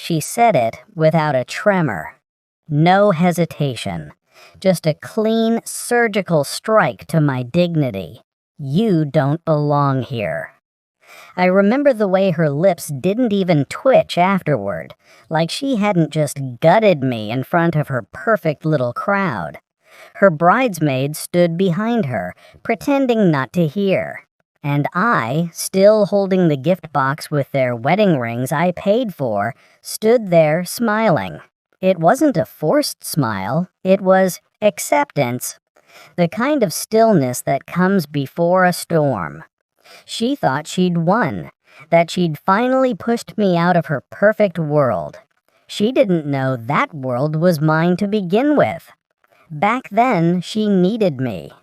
She said it without a tremor. No hesitation. Just a clean, surgical strike to my dignity. You don't belong here. I remember the way her lips didn't even twitch afterward, like she hadn't just gutted me in front of her perfect little crowd. Her bridesmaids stood behind her, pretending not to hear. And I, still holding the gift box with their wedding rings I paid for, stood there smiling. It wasn't a forced smile, it was acceptance. The kind of stillness that comes before a storm. She thought she'd won, that she'd finally pushed me out of her perfect world. She didn't know that world was mine to begin with. Back then, she needed me.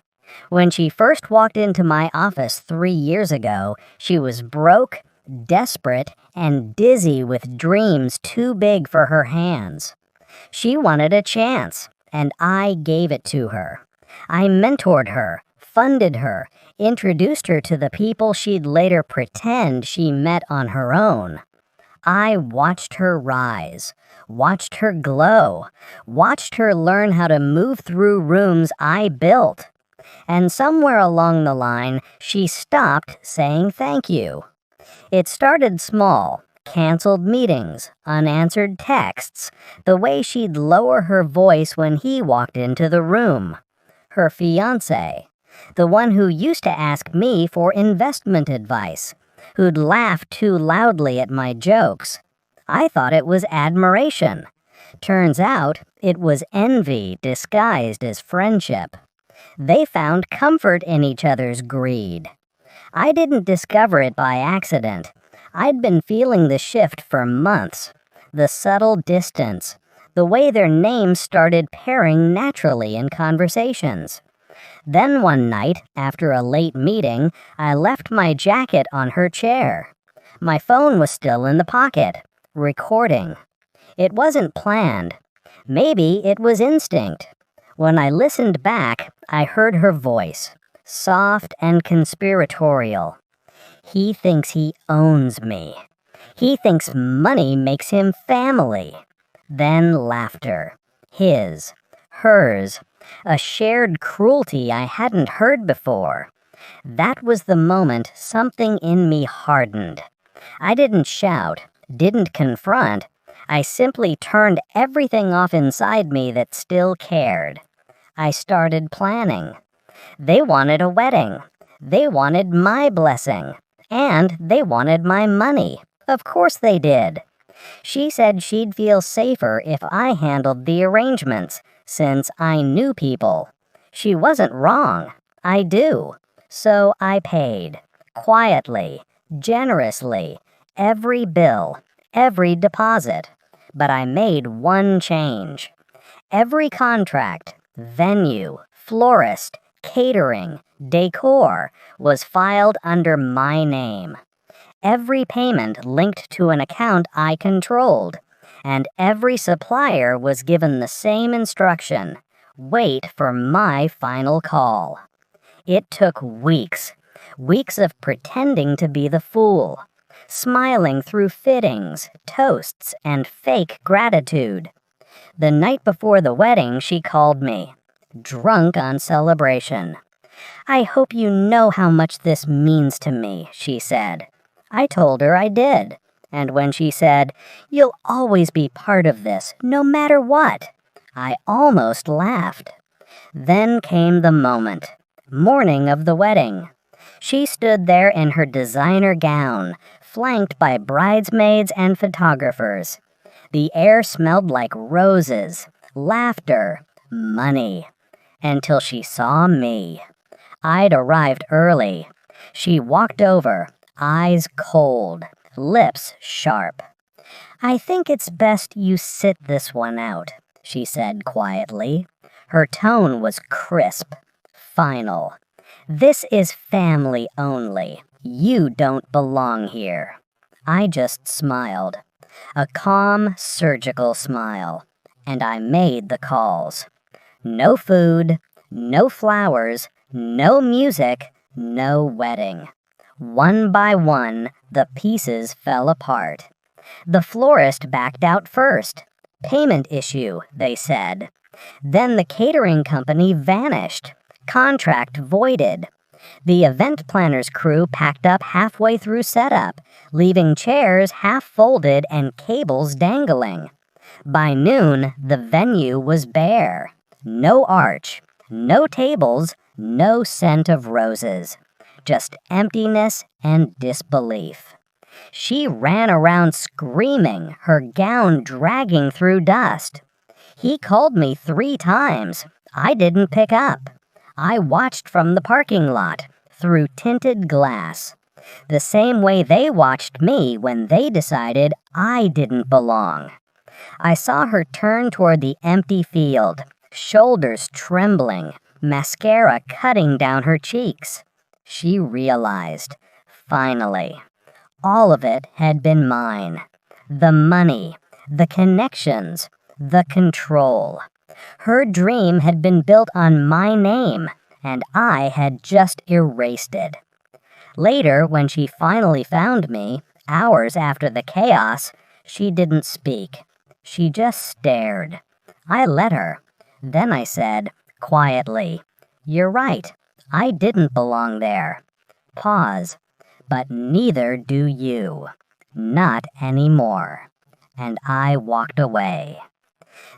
When she first walked into my office 3 years ago, she was broke, desperate, and dizzy with dreams too big for her hands. She wanted a chance, and I gave it to her. I mentored her, funded her, introduced her to the people she'd later pretend she met on her own. I watched her rise, watched her glow, watched her learn how to move through rooms I built. And somewhere along the line, she stopped saying thank you. It started small. Canceled meetings, unanswered texts, the way she'd lower her voice when he walked into the room. Her fiancé, the one who used to ask me for investment advice, who'd laugh too loudly at my jokes. I thought it was admiration. Turns out, it was envy disguised as friendship. They found comfort in each other's greed. I didn't discover it by accident. I'd been feeling the shift for months. The subtle distance. The way their names started pairing naturally in conversations. Then one night, after a late meeting, I left my jacket on her chair. My phone was still in the pocket, recording. It wasn't planned. Maybe it was instinct. When I listened back, I heard her voice, soft and conspiratorial. He thinks he owns me. He thinks money makes him family. Then laughter. His. Hers. A shared cruelty I hadn't heard before. That was the moment something in me hardened. I didn't shout, didn't confront. I simply turned everything off inside me that still cared. I started planning. They wanted a wedding. They wanted my blessing. And they wanted my money. Of course they did. She said she'd feel safer if I handled the arrangements, since I knew people. She wasn't wrong. I do. So I paid. Quietly. Generously. Every bill. Every deposit. But I made one change. Every contract, venue, florist, catering, decor was filed under my name. Every payment linked to an account I controlled, and every supplier was given the same instruction: wait for my final call. It took weeks of pretending to be the fool, smiling through fittings, toasts, and fake gratitude. The night before the wedding, she called me, drunk on celebration. "I hope you know how much this means to me," she said. I told her I did, and when she said, "You'll always be part of this, no matter what," I almost laughed. Then came the moment. Morning of the wedding. She stood there in her designer gown, flanked by bridesmaids and photographers. The air smelled like roses, laughter, money. Until she saw me. I'd arrived early. She walked over, eyes cold, lips sharp. "I think it's best you sit this one out," she said quietly. Her tone was crisp, final. "This is family only. You don't belong here." I just smiled. A calm, surgical smile. And I made the calls. No food, no flowers, no music, no wedding. One by one, the pieces fell apart. The florist backed out first. Payment issue, they said. Then the catering company vanished. Contract voided. The event planner's crew packed up halfway through setup, leaving chairs half folded and cables dangling. By noon, the venue was bare. No arch, no tables, no scent of roses. Just emptiness and disbelief. She ran around screaming, her gown dragging through dust. He called me 3 times. I didn't pick up. I watched from the parking lot, through tinted glass. The same way they watched me when they decided I didn't belong. I saw her turn toward the empty field, shoulders trembling, mascara cutting down her cheeks. She realized, finally, all of it had been mine. The money, the connections, the control. Her dream had been built on my name, and I had just erased it. Later, when she finally found me, hours after the chaos, she didn't speak. She just stared. I let her. Then I said, quietly, "You're right. I didn't belong there." Pause. "But neither do you. Not anymore." And I walked away.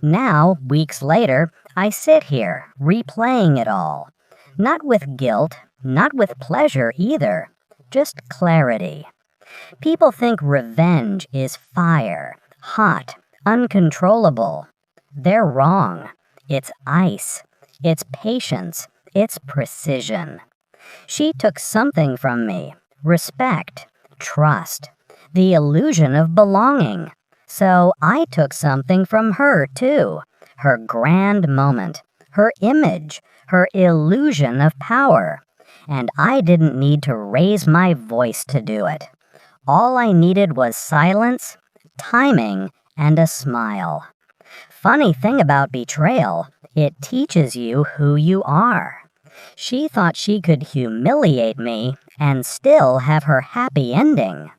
Now, weeks later, I sit here, replaying it all. Not with guilt, not with pleasure either, just clarity. People think revenge is fire, hot, uncontrollable. They're wrong. It's ice. It's patience. It's precision. She took something from me. Respect, trust, the illusion of belonging. So I took something from her, too. Her grand moment, her image, her illusion of power. And I didn't need to raise my voice to do it. All I needed was silence, timing, and a smile. Funny thing about betrayal, it teaches you who you are. She thought she could humiliate me and still have her happy ending.